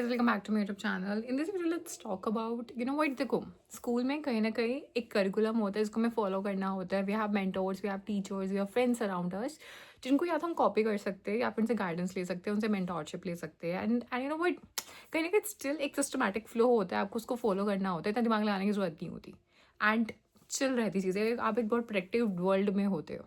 guys, welcome back to my YouTube channel. In this video, let's talk about, what, देखो school में कहीं ना कहीं एक करिकुलम होता है जिसको हमें फॉलो करना होता है. We have mentors, we have teachers, we have friends around us जिनको या तो हम कॉपी कर सकते हैं या फिर उनसे गाइडेंस ले सकते हैं, उनसे मेंटोरशिप ले सकते हैं. एंड वट कहीं ना कहीं स्टिल एक सिस्टमैटिक फ्लो होता है, आपको उसको फॉलो करना होता है, इतना दिमाग लगाने की जरूरत नहीं होती. एंड चिल रहती चीज़ें, आप एक बहुत प्रोडक्टिव वर्ल्ड में होते हो.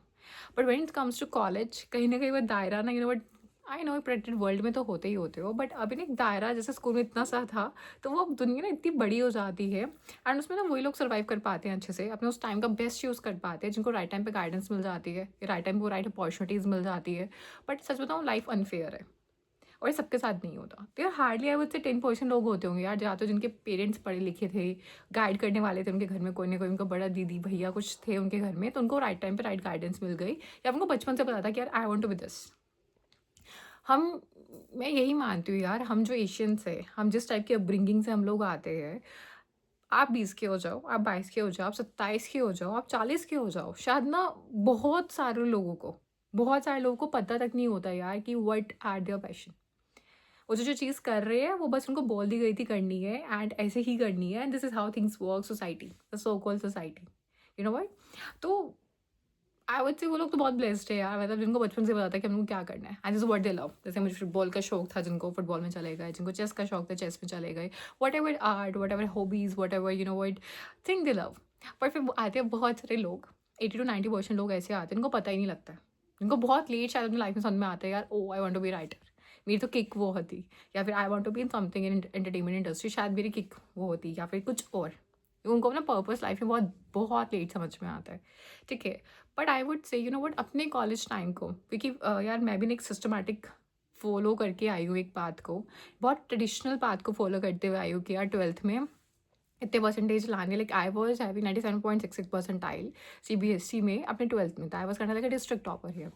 But when it comes to college, कहीं ना कहीं वो दायरा ना, वट आई नो प्रेटेड वर्ल्ड में तो होते ही होते हो, बट अभी ना एक दायरा जैसे स्कूल में इतना सा था, तो वो अब दुनिया ना इतनी बड़ी हो जाती है. एंड उसमें ना वही लोग सर्वाइव कर पाते हैं अच्छे से, अपने उस टाइम का बेस्ट यूज़ कर पाते हैं, जिनको राइट टाइम पे गाइडेंस मिल जाती है, राइट टाइम को राइट अपॉर्चुनिटीज़ मिल जाती है. बट सच बताऊँ, लाइफ अनफेयर है और ये सबके साथ नहीं होता. तो यार हार्डली आई वुड से 10% लोग होते होंगे यार, या तो जिनके पेरेंट्स पढ़े लिखे थे, गाइड करने वाले थे, उनके घर में कोई ना कोई उनका बड़ा दीदी भैया कुछ थे उनके घर में, तो उनको राइट टाइम पे राइट गाइडेंस मिल गई, या उनको बचपन से पता था कि यार I want to be this. हम मैं यही मानती हूँ यार, हम जो एशियंस है, हम जिस टाइप के अपब्रिंगिंग से हम लोग आते हैं, आप 20 के हो जाओ, आप 22 के हो जाओ, आप 27 के हो जाओ, आप 40 के हो जाओ, शायद ना बहुत सारे लोगों को पता तक नहीं होता यार कि व्हाट आर देयर पैशन. वो जो जो चीज़ कर रहे हैं वो बस उनको बोल दी गई थी करनी है, एंड ऐसे ही करनी है, and this is how things work. Society, the so called society, you know what. तो आई वुड से वो लोग तो बहुत ब्लेस्ड है यार, मतलब जिनको बचपन से पता था कि हमको क्या करना है, and this what they love. जैसे मुझे फुटबॉल का शौक था, जिनको फुटबॉल में चले गए, जिनको चेस का शौक था चेस में चले गए, what ever art, what ever hobbies, what ever what thing they love. पर फिर आते हैं बहुत सारे लोग, 80 to 90% लोग ऐसे आते हैं जिनको पता ही नहीं लगता है, जिनको बहुत लेट शायद अपनी लाइफ में समझ में आता है यार, oh I want to be writer, मेरी तो किक वो होती, या फिर I want to be in something in entertainment industry, शायद मेरी किक वो होती, या फिर कुछ और. उनको अपना पर्पस लाइफ में बहुत बहुत लेट समझ में आता है, ठीक है. But I would say what अपने कॉलेज टाइम को, क्योंकि यार मैं भी एक सिस्टमैटिक फॉलो करके आई हूँ एक पाथ को, बहुत ट्रेडिशनल पाथ को फॉलो करते हुए आई हूँ कि यार 12th में इतने परसेंटेज लाने, like I was having 97.66 percentile CBSE में अपने 12th में, तो आई वॉज करना लाइक डिस्ट्रिक्ट टॉपर है.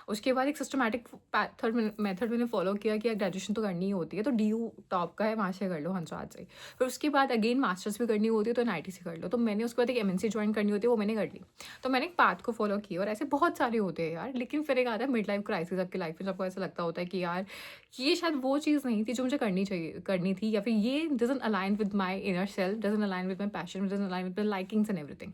उसके बाद एक सिस्टमैटिक मेथड मैंने फॉलो किया कि ग्रेजुएशन तो करनी ही होती है, तो DU टॉप का है, वहाँ से कर लो हंसराज से. फिर उसके बाद अगेन मास्टर्स भी करनी होती है तो NIT से कर लो. तो मैंने उसके बाद एक MNC ज्वाइन करनी होती है, वो मैंने कर ली. तो मैंने एक पाथ को फॉलो किया, और ऐसे बहुत सारे होते हैं यार. लेकिन फिर एक आता है मिड लाइफ क्राइसिस आपकी लाइफ में, सबको ऐसा लगता होता है कि यार ये शायद वो चीज़ नहीं थी जो मुझे करनी थी, या फिर ये doesn't align with my inner self, doesn't align with my passion, doesn't align with my likings and everything.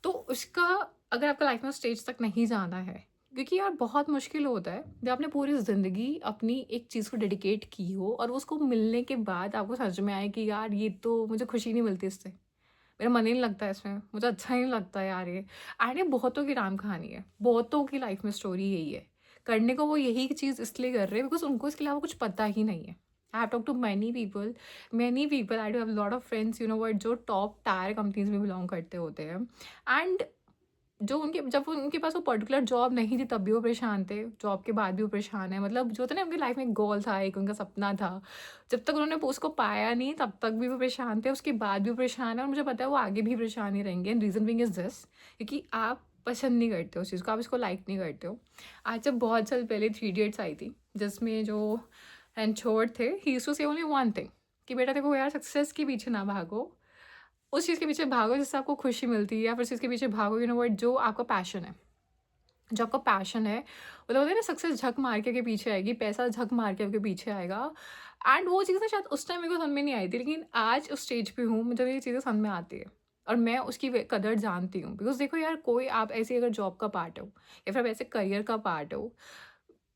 तो उसका, अगर आपका लाइफ में स्टेज तक नहीं जाना है, क्योंकि यार बहुत मुश्किल होता है जब आपने पूरी ज़िंदगी अपनी एक चीज़ को डेडिकेट की हो, और उसको मिलने के बाद आपको समझ में आए कि यार ये तो मुझे खुशी नहीं मिलती इससे, मेरा मन ही नहीं लगता है इसमें, मुझे अच्छा ही नहीं लगता यार ये. एंड ये बहुतों की राम कहानी है, बहुतों की लाइफ में स्टोरी यही है. करने को वो यही चीज़ इसलिए कर रहे हैं बिकॉज उनको इसके अलावा कुछ पता ही नहीं है. I have talk to many people, I do have lot of friends what, जो टॉप टायर कंपनीज में बिलोंग करते होते हैं. एंड जो उनके, जब उनके पास वो पर्टिकुलर जॉब नहीं थी तब भी वो परेशान थे, जॉब के बाद भी वो परेशान है. मतलब जो था ना, उनकी लाइफ में एक गोल था, एक उनका सपना था, जब तक उन्होंने उसको पाया नहीं तब तक भी वो परेशान थे, उसके बाद भी वो परेशान है, और मुझे पता है वो आगे भी परेशान ही रहेंगे. And reason Bing is this, क्योंकि आप पसंद नहीं करते हो उस चीज़ को, आप इसको लाइक नहीं करते हो. आज जब बहुत साल पहले 3 Idiots आई थी, जिसमें जो रणछोड़ थे, ही यूज्ड टू से ओनली वन थिंग, कि बेटा देखो यार, सक्सेस के पीछे ना भागो, उस चीज़ के पीछे भागो जिससे आपको खुशी मिलती है, या फिर उस चीज़ के पीछे भागो वट, जो आपका पैशन है. जो आपका पैशन है, मतलब होता है ना, सक्सेस झक मार के पीछे आएगी, पैसा झक मार के आपके पीछे आएगा. एंड वो चीज़ ना शायद उस टाइम मेरे को समझ में नहीं आई थी, लेकिन आज उस स्टेज पे हूँ मुझे ये चीज़ें समझ में आती है, और मैं उसकी कदर जानती हूँ. बिकॉज देखो यार, कोई आप ऐसी अगर जॉब का पार्ट हो, या फिर आप ऐसे करियर का पार्ट हो,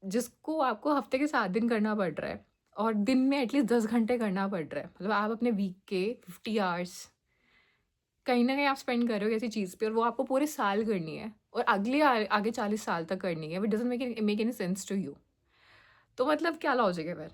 जिसको आपको हफ्ते के 7 दिन करना पड़ रहा है, और दिन में एटलीस्ट 10 घंटे करना पड़ रहा है, मतलब आप अपने वीक के 50 आवर्स कहीं न कहीं आप स्पेंड कर रहे हो किसी चीज़ पे, और वो आपको पूरे साल करनी है, और आगे 40 साल तक करनी है. It doesn't make any sense to you. तो मतलब क्या लॉजिक है फिर?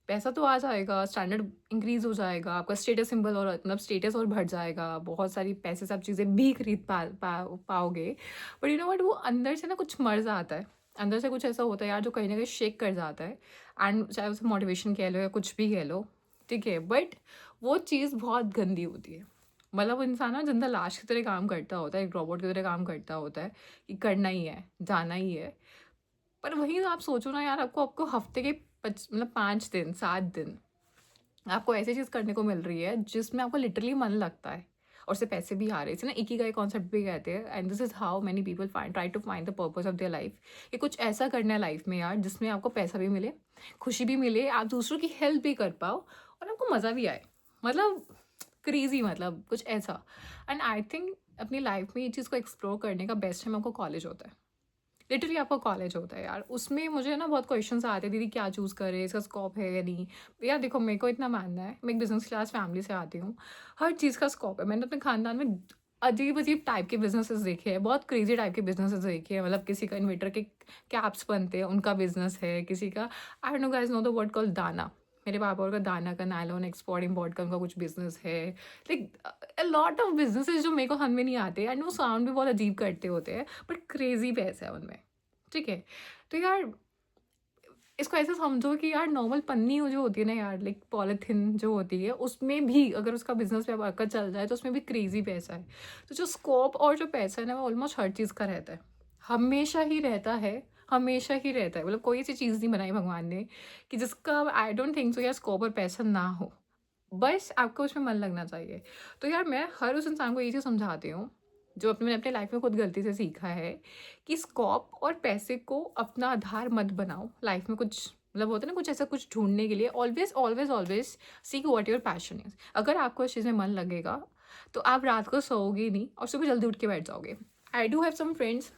पैसा तो आ जाएगा, स्टैंडर्ड इंक्रीज़ हो जाएगा, आपका स्टेटस सिंबल, और मतलब स्टेटस और बढ़ जाएगा, बहुत सारी पैसे से आप चीज़ें भी खरीद पाओगे. बट व्हाट, वो अंदर से ना कुछ मर जाता है. अंदर से कुछ ऐसा होता है यार, जो कहीं न कहीं शेक कर जाता है. एंड चाहे उसे मोटिवेशन कह लो या कुछ भी कह लो, ठीक है? बट वो चीज़ बहुत गंदी होती है. मतलब वो इंसान ना जिंदा लाश की तरह काम करता होता है, एक रोबोट की तरह काम करता होता है, कि करना ही है, जाना ही है. पर वहीं आप सोचो ना यार, आपको आपको हफ्ते के 5 दिन 7 दिन आपको ऐसी चीज़ करने को मिल रही है जिसमें आपको लिटरली मन लगता है, और उससे पैसे भी आ रहे हैं। इसे ना इकिगाई कॉन्सेप्ट भी कहते हैं, and this is how many people try to find the purpose of their life, कि कुछ ऐसा करना है लाइफ में यार जिसमें आपको पैसा भी मिले, खुशी भी मिले, आप दूसरों की हेल्प भी कर पाओ और आपको मज़ा भी आए। मतलब क्रेजी, मतलब कुछ ऐसा। एंड आई थिंक अपनी लाइफ में ये चीज़ को एक्सप्लोर करने का बेस्ट टाइम आपको कॉलेज होता है। लिटरली आपका कॉलेज होता है यार। उसमें मुझे ना बहुत क्वेश्चंस आते, दीदी क्या चूज़ करें, इसका स्कोप है या नहीं। यार देखो, मेरे को इतना मानना है, मैं एक बिजनेस क्लास फैमिली से आती हूँ, हर चीज़ का स्कोप है। मैंने अपने खानदान में अजीब अजीब टाइप के बिजनेसेस देखे हैं, बहुत क्रेजी टाइप के बिजनेसेस देखे हैं। मतलब किसी का इन्वेटर के कैप्स बनते हैं, उनका बिजनेस है। किसी का, I don't know guys know the word call दाना, मेरे पापा और का दाना का नायलॉन एक्सपोर्ट इम्पोर्ट का उनका कुछ बिजनेस है। Like a lot of businesses जो मेरे को समझ में नहीं आते, एंड वो साउंड भी बहुत अजीब करते होते हैं, बट क्रेजी पैसा है उनमें। ठीक है, तो यार इसको ऐसे समझो कि यार नॉर्मल पन्नी जो होती है ना यार, लाइक पॉलिथीन जो होती है, उसमें भी अगर उसका बिजनेस व्यापार का चल जाए तो उसमें भी क्रेजी पैसा है। तो जो स्कोप और जो पैसा है ना, वो ऑलमोस्ट हर चीज़ का रहता है, हमेशा ही रहता है, हमेशा ही रहता है। मतलब कोई ऐसी चीज़ नहीं बनाई भगवान ने कि जिसका आई डोंट थिंक सो यार स्कोप और पैसा ना हो, बस आपको उसमें मन लगना चाहिए। तो यार मैं हर उस इंसान को ये चीज़ समझाती हूँ, जो मैंने अपने लाइफ में खुद गलती से सीखा है, कि स्कोप और पैसे को अपना आधार मत बनाओ लाइफ में। कुछ मतलब होता है ना, कुछ ऐसा कुछ ढूंढने के लिए always always always seek what your passion is. अगर आपको इस चीज़ में मन लगेगा तो आप रात को सोओगे नहीं और सुबह जल्दी उठ के बैठ जाओगे। I do have some friends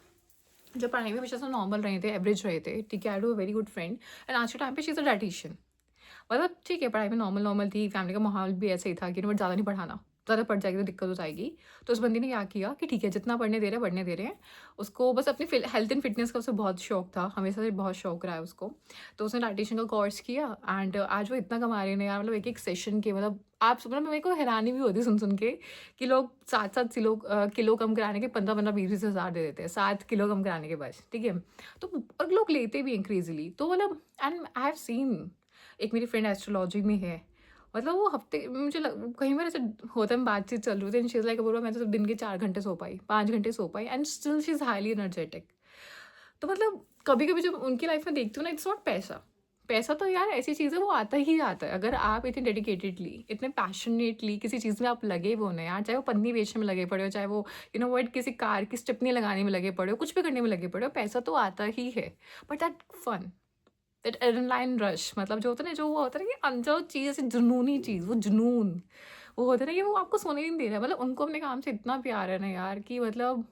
जो पढ़ाई में हमेशा से नॉर्मल रहे थे, एवरेज रहे थे, ठीक है। I do a very good friend, and आज के टाइम पे शी इज़ अ डाइटिशियन। मतलब ठीक है, पढ़ाई में नॉर्मल नॉर्मल थी, फैमिली का माहौल भी ऐसा ही था कि बट ज़्यादा नहीं पढ़ाना, ज़्यादा पढ़ जाएगी तो दिक्कत हो जाएगी। तो उस बंदी ने क्या किया कि ठीक है, जितना पढ़ने दे रहे हैं पढ़ने दे रहे हैं। उसको बस अपनी हेल्थ एंड फिटनेस का उसे बहुत शौक था, हमेशा से बहुत शौक रहा है उसको। तो उसने डाइटिशियन का कोर्स किया, एंड आज वो इतना कमा रहे हैं यार। मतलब एक एक सेशन के, मतलब आप मतलब मेरे को हैरानी भी होती सुन के कि लोग 7-7 किलो कम कराने के 15-15 20-20 हज़ार दे देते हैं, 7 किलो कम कराने के बस, ठीक है। तो और लोग लेते भी हैं क्रेजीली। तो मतलब एंड आई हैव सीन, एक मेरी फ्रेंड एस्ट्रोलॉजी में है, मतलब वो हफ्ते मुझे कहीं बार ऐसे होता है, बातचीत चल रही थी, शी इज़ लाइक बोला मैं तो सिर्फ दिन के 4 घंटे सो पाई, 5 घंटे सो पाई, and still she is highly energetic. तो मतलब कभी कभी जब उनकी लाइफ में देखती हूँ ना, इट्स नॉट पैसा। पैसा तो यार ऐसी चीज़ है, वो आता ही आता है। अगर आप इतने डेडिकेटेडली, इतने पैशनेटली किसी चीज़ में आप लगे हुए ना यार, चाहे वो पन्नी बेचने में लगे पड़े हो, चाहे वो वर्ड किसी कार की स्टेपनी लगाने में लगे पड़े हो, कुछ भी करने में लगे पड़े हो, पैसा तो आता ही है। But that fun, that adrenaline rush, मतलब जो होता है ना, जो वो होता है ना कि जो चीज़ ऐसी जुनूनी चीज़, वो जुनून, वो होता है ना कि वो आपको सोने ही नहीं दे रहा है। मतलब उनको अपने काम से इतना प्यार है ना यार, कि मतलब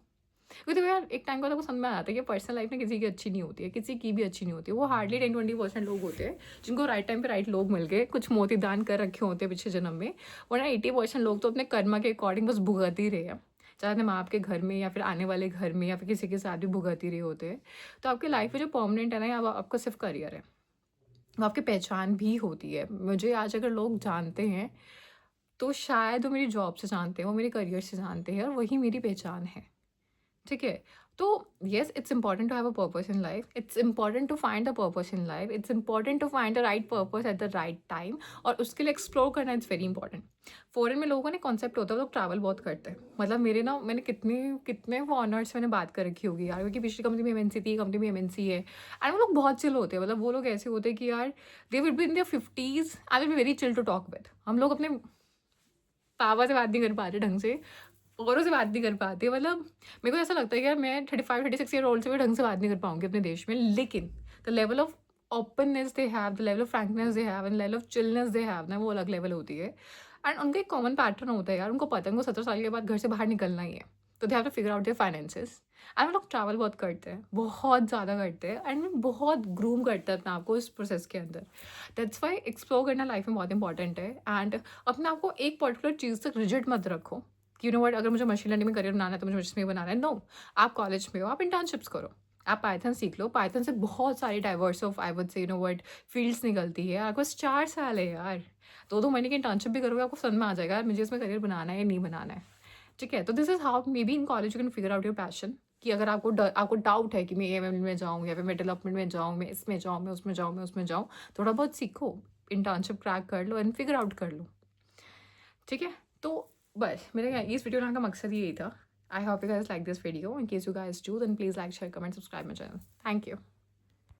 क्योंकि देखो यार, एक टाइम का तो समझ में आता है कि पर्सनल लाइफ में किसी की अच्छी नहीं होती है, किसी की भी अच्छी नहीं होती है। वो हार्डली 10-20% लोग होते हैं जिनको राइट टाइम पे राइट लोग मिल गए, कुछ मोती दान कर रखे होते हैं पिछले जन्म में। वरना 80% लोग तो अपने कर्मा के अकॉर्डिंग बस भुगत ही रहे हैं, चाहे अपने माँ बाप के घर में या फिर आने वाले घर में या फिर किसी के साथ भी भुगत ही रहे होते हैं। तो आपकी लाइफ में जो परमानेंट है ना, या आपका सिर्फ करियर है, वो आपकी पहचान भी होती है। मुझे आज अगर लोग जानते हैं तो शायद वो मेरी जॉब से जानते हैं, वो मेरे करियर से जानते हैं, और वही मेरी पहचान है। ठीक है, तो yes, it's important to have a purpose in life, it's important to find the purpose in life, it's important to find the right purpose at the right time, और उसके लिए एक्सप्लोर करना इट्स वेरी इंपॉर्टेंट। फॉरेन में लोगों का ना concept होता है, वो लोग ट्रैवल बहुत करते हैं। मतलब मैंने कितने कितने फॉरनर्स मैंने बात कर रखी होगी यार, क्योंकि पिछली कंपनी में एमएनसी थी, कंपनी में एमएनसी है, एंड वो लोग बहुत चिल होते हैं। मतलब वो लोग ऐसे होते हैं कि यार they will be in their 50s, I will be very chill to talk with. हम लोग अपने पापा से बात नहीं कर पाते ढंग से, औरों से बात नहीं कर पाते। मतलब मेरे को ऐसा लगता है कि यार मैं 35-36 ईयर ओल्ड से भी ढंग से बात नहीं कर पाऊंगी अपने देश में, लेकिन the level of openness they have, the level of frankness they have, and level of chillness they have ना, वो अलग लेवल होती है। एंड उनका एक कॉमन पैटर्न होता है यार, उनको पता है उनको 17 साल के बाद घर से बाहर निकलना ही है, तो they have to figure out their finances. And वो लोग ट्रैवल बहुत करते हैं, बहुत ज़्यादा करते हैं, एंड बहुत ग्रूम करते हैं अपने आप को इस प्रोसेस के अंदर। दैट्स वाई एक्सप्लोर करना लाइफ में बहुत इंपॉर्टेंट है। एंड अपने आप को एक पर्टिकुलर चीज़ तक रिजिड मत रखो कि व्हाट, अगर मुझे मशीन लर्निंग में करियर बनाना है तो मुझे इसमें बनाना है। नो, आप कॉलेज में हो, आप इंटर्नशिप्स करो, आप पाइथन सीख लो। पाइथन से बहुत सारी diverse of I would say what fields निकलती है। आपको 4 साल है यार, 2-2 महीने की इंटर्नशिप भी करोगे, आपको समझ में आ जाएगा यार मुझे इसमें करियर बनाना है या नहीं बनाना है। ठीक है, तो this is how may be in college you can figure out your passion, कि अगर आपको डाउट है कि मैं एएमएल में जाऊँ या फिर मैं डेवलपमेंट में जाऊँ, मैं इसमें जाऊँ, मैं उसमें जाऊँ, मैं उसमें जाऊँ, थोड़ा बहुत सीखो, इंटर्नशिप क्रैक कर लो एंड फिगर आउट कर लो। ठीक है, तो बस मेरा इस वीडियो बनाने का मकसद यही था। I hope you guys like this video. In case you guys do, then please like, share, comment, subscribe my channel. Thank you.